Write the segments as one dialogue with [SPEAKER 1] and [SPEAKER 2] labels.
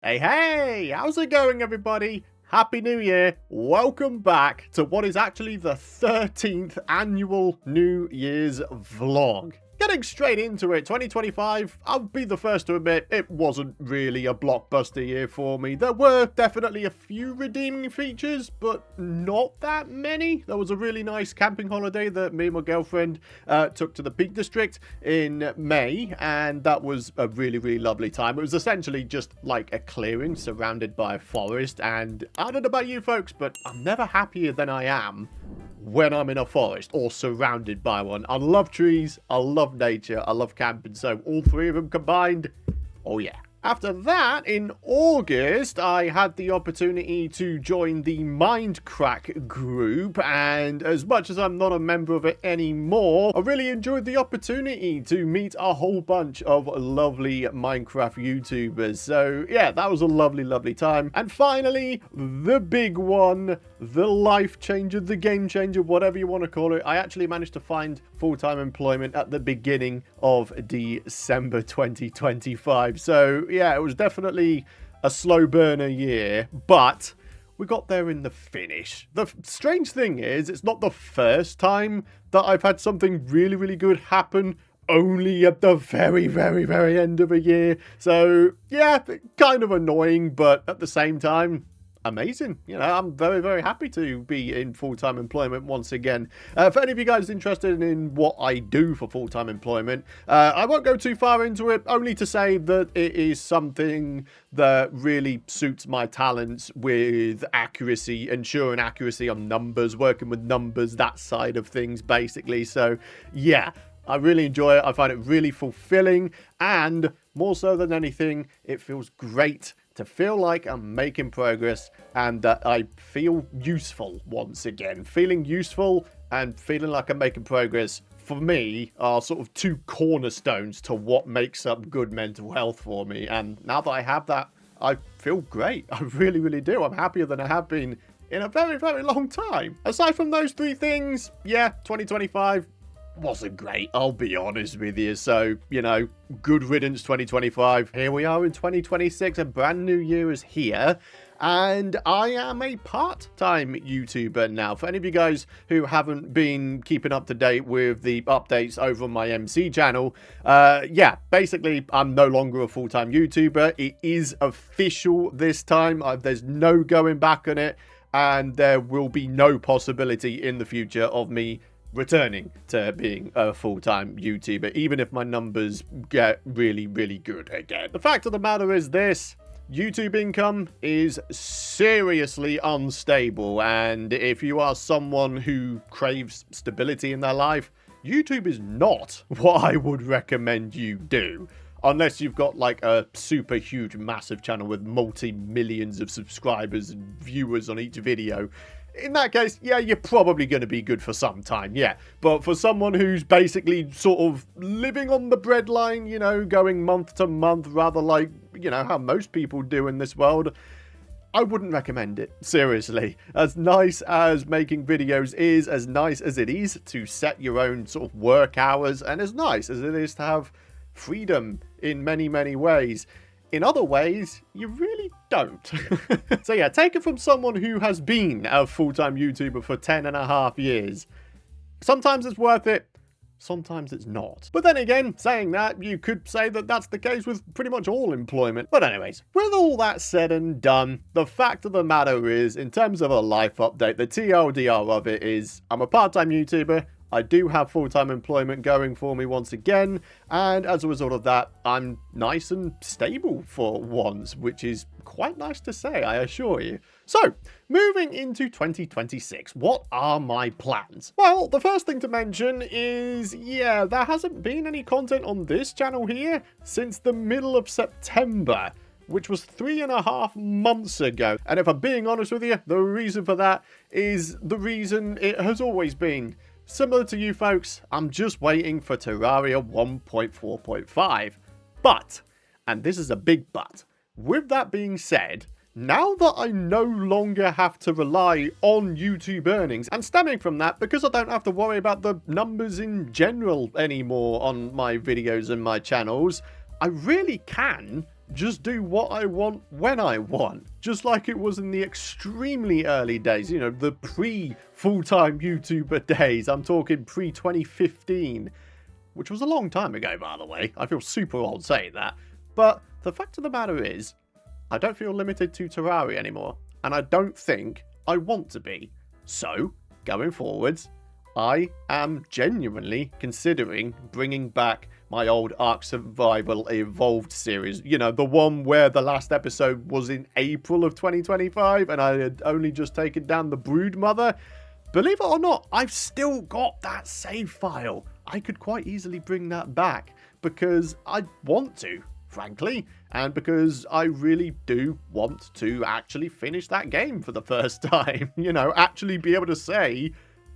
[SPEAKER 1] Hey, how's it going, everybody? Happy New Year. Welcome back to what is actually the 13th annual New Year's vlog. Getting straight into it, 2025, I'll be the first to admit, it wasn't really a blockbuster year for me. There were definitely a few redeeming features, but not that many. There was a really nice camping holiday that me and my girlfriend took to the Peak District in May, and that was a really, really lovely time. It was essentially just like a clearing surrounded by a forest, and I don't know about you folks, but I'm never happier than I am when I'm in a forest or surrounded by one. I love trees, I love nature, I love camping, so all three of them combined, oh yeah. After that, in August, I had the opportunity to join the Mindcrack group, and as much as I'm not a member of it anymore, I really enjoyed the opportunity to meet a whole bunch of lovely Minecraft YouTubers. So yeah, that was a lovely, lovely time. And finally, the big one, the life changer, the game changer, whatever you want to call it. I actually managed to find full-time employment at the beginning of December 2025. So yeah, it was definitely a slow burner year, but we got there in the finish. The strange thing is, it's not the first time that I've had something really, really good happen only at the very, very, very end of a year. So yeah, kind of annoying, but at the same time, amazing. You know, I'm very, very happy to be in full-time employment once again. For any of you guys interested in what I do for full-time employment, I won't go too far into it, only to say that it is something that really suits my talents with accuracy, ensuring accuracy on numbers, working with numbers, that side of things, basically. So yeah, I really enjoy it. I find it really fulfilling, and more so than anything, it feels great to feel like I'm making progress and that I feel useful once again. Feeling useful and feeling like I'm making progress, for me, are sort of two cornerstones to what makes up good mental health for me. And now that I have that, I feel great. I really, really do. I'm happier than I have been in a very, very long time. Aside from those three things, yeah, 2025 wasn't great, I'll be honest with you. So, you know, good riddance 2025. Here we are in 2026, a brand new year is here, and I am a part-time YouTuber now. For any of you guys who haven't been keeping up to date with the updates over on my MC channel, yeah, basically, I'm no longer a full-time YouTuber. It is official this time. There's no going back on it, and there will be no possibility in the future of me returning to being a full-time YouTuber, even if my numbers get really, really good again. The fact of the matter is this: YouTube income is seriously unstable, and if you are someone who craves stability in their life, YouTube is not what I would recommend you do. Unless you've got like a super huge, massive channel with multi-millions of subscribers and viewers on each video. In that case, yeah, you're probably going to be good for some time, yeah. But for someone who's basically sort of living on the breadline, you know, going month to month, rather like, you know, how most people do in this world, I wouldn't recommend it, seriously. As nice as making videos is, as nice as it is to set your own sort of work hours, and as nice as it is to have freedom in many, many ways, in other ways, you really don't. So yeah, take it from someone who has been a full-time YouTuber for 10.5 years. Sometimes it's worth it, sometimes it's not. But then again, saying that, you could say that that's the case with pretty much all employment. But anyways, with all that said and done, the fact of the matter is, in terms of a life update, the TLDR of it is, I'm a part-time YouTuber, I do have full-time employment going for me once again, and as a result of that, I'm nice and stable for once, which is quite nice to say, I assure you. So, moving into 2026, what are my plans? Well, the first thing to mention is, yeah, there hasn't been any content on this channel here since the middle of September, which was 3.5 months ago. And if I'm being honest with you, the reason for that is the reason it has always been. Similar to you folks, I'm just waiting for Terraria 1.4.5. But, and this is a big but, with that being said, now that I no longer have to rely on YouTube earnings, and stemming from that, because I don't have to worry about the numbers in general anymore on my videos and my channels, I really can just do what I want when I want. Just like it was in the extremely early days, you know, the pre-full-time YouTuber days. I'm talking pre-2015, which was a long time ago, by the way. I feel super old saying that. But the fact of the matter is, I don't feel limited to Terraria anymore. And I don't think I want to be. So, going forwards, I am genuinely considering bringing back my old Ark Survival Evolved series. You know, the one where the last episode was in April of 2025 and I had only just taken down the Brood Mother. Believe it or not, I've still got that save file. I could quite easily bring that back because I want to, frankly, and because I really do want to actually finish that game for the first time. You know, actually be able to say,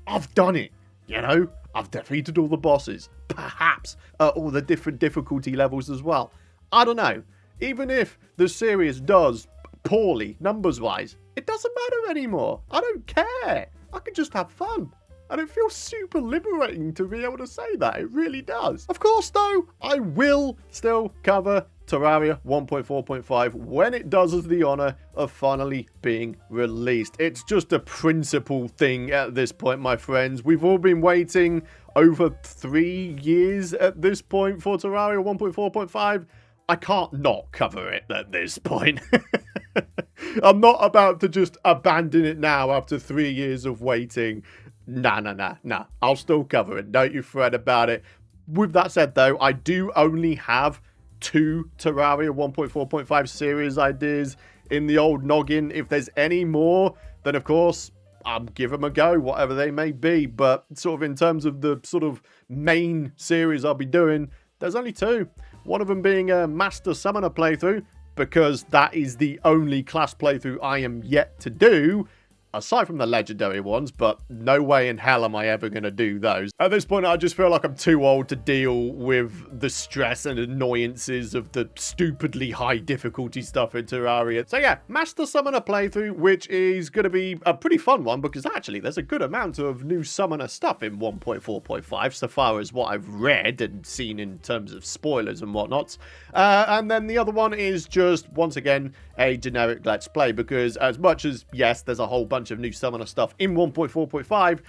[SPEAKER 1] I've done it. You know, I've defeated all the bosses, perhaps all the different difficulty levels as well. I don't know. Even if the series does poorly, numbers-wise, it doesn't matter anymore. I don't care. I can just have fun. And it feels super liberating to be able to say that. It really does. Of course, though, I will still cover Terraria 1.4.5 when it does us the honor of finally being released. It's just a principle thing at this point, my friends. We've all been waiting over 3 years at this point for Terraria 1.4.5. I can't not cover it at this point. I'm not about to just abandon it now after 3 years of waiting. Nah. I'll still cover it. Don't you fret about it. With that said, though, I do only have 2 Terraria 1.4.5 series ideas in the old noggin. If there's any more, then of course I'll give them a go, whatever they may be. But sort of in terms of the sort of main series I'll be doing, there's only 2. One of them being a Master Summoner playthrough, because that is the only class playthrough I am yet to do, aside from the legendary ones, but no way in hell am I ever going to do those. At this point, I just feel like I'm too old to deal with the stress and annoyances of the stupidly high difficulty stuff in Terraria. So yeah, Master Summoner playthrough, which is going to be a pretty fun one, because actually there's a good amount of new Summoner stuff in 1.4.5, so far as what I've read and seen in terms of spoilers and whatnot. And then the other one is just, once again, a generic Let's Play, because as much as, yes, there's a whole bunch of new Summoner stuff in 1.4.5,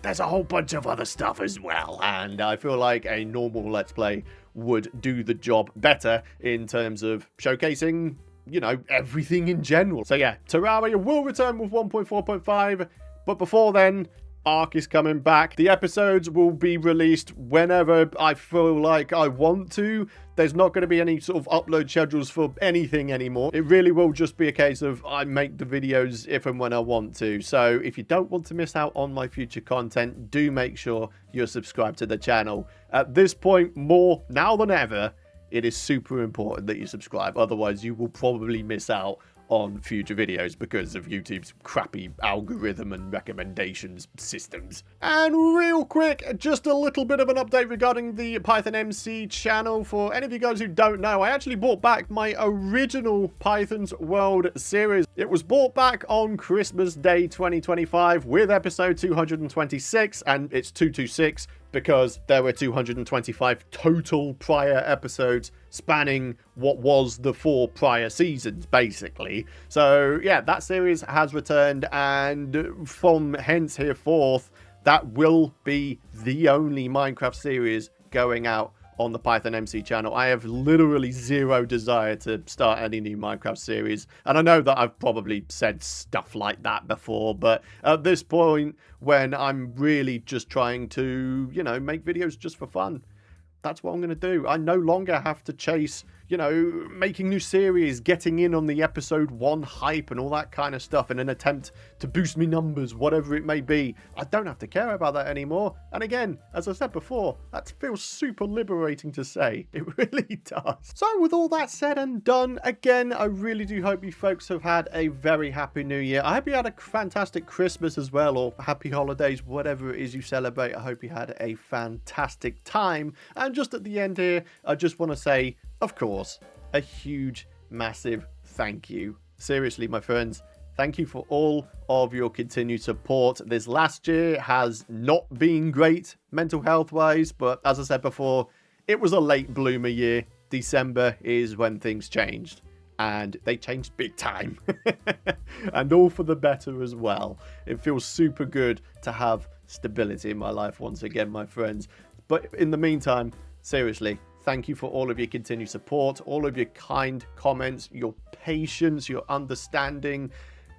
[SPEAKER 1] there's a whole bunch of other stuff as well, and I feel like a normal Let's Play would do the job better in terms of showcasing, you know, everything in general. So yeah, Terraria will return with 1.4.5, but before then, Ark is coming back. The episodes will be released whenever I feel like I want to. There's not going to be any sort of upload schedules for anything anymore. It really will just be a case of I make the videos if and when I want to. So if you don't want to miss out on my future content, do make sure you're subscribed to the channel. At this point, more now than ever, it is super important that you subscribe. Otherwise, you will probably miss out on future videos because of YouTube's crappy algorithm and recommendations systems. And real quick, just a little bit of an update regarding the Python MC channel. For any of you guys who don't know, I actually brought back my original Python's World series. It was brought back on Christmas Day 2025 with episode 226, and it's 226 because there were 225 total prior episodes spanning what was the 4 prior seasons, basically. So yeah, that series has returned, and from hence here forth, that will be the only Minecraft series going out on the Python MC channel. I have literally zero desire to start any new Minecraft series, and I know that I've probably said stuff like that before, but at this point, when I'm really just trying to, you know, make videos just for fun, that's what I'm going to do. I no longer have to chase, you know, making new series, getting in on the episode 1 hype and all that kind of stuff in an attempt to boost me numbers, whatever it may be. I don't have to care about that anymore. And again, as I said before, that feels super liberating to say. It really does. So with all that said and done, again, I really do hope you folks have had a very happy new year. I hope you had a fantastic Christmas as well, or happy holidays, whatever it is you celebrate. I hope you had a fantastic time. And just at the end here, I just want to say, of course, a huge, massive thank you. Seriously, my friends, thank you for all of your continued support. This last year has not been great mental health wise, but as I said before, it was a late bloomer year. December is when things changed. And they changed big time. And all for the better as well. It feels super good to have stability in my life once again, my friends. But in the meantime, seriously, thank you for all of your continued support, all of your kind comments, your patience, your understanding.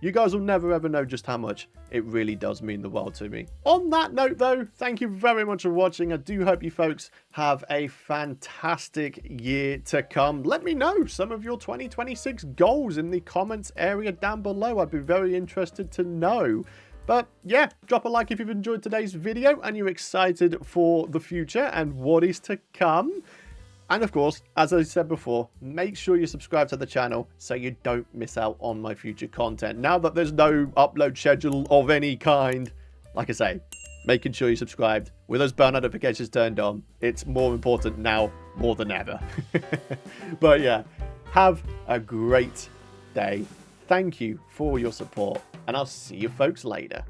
[SPEAKER 1] You guys will never ever know just how much it really does mean the world to me. On that note though, thank you very much for watching. I do hope you folks have a fantastic year to come. Let me know some of your 2026 goals in the comments area down below. I'd be very interested to know. But yeah, drop a like if you've enjoyed today's video and you're excited for the future and what is to come. And of course, as I said before, make sure you subscribe to the channel so you don't miss out on my future content. Now that there's no upload schedule of any kind, like I say, making sure you're subscribed with those bell notifications turned on. It's more important now more than ever. But yeah, have a great day. Thank you for your support, and I'll see you folks later.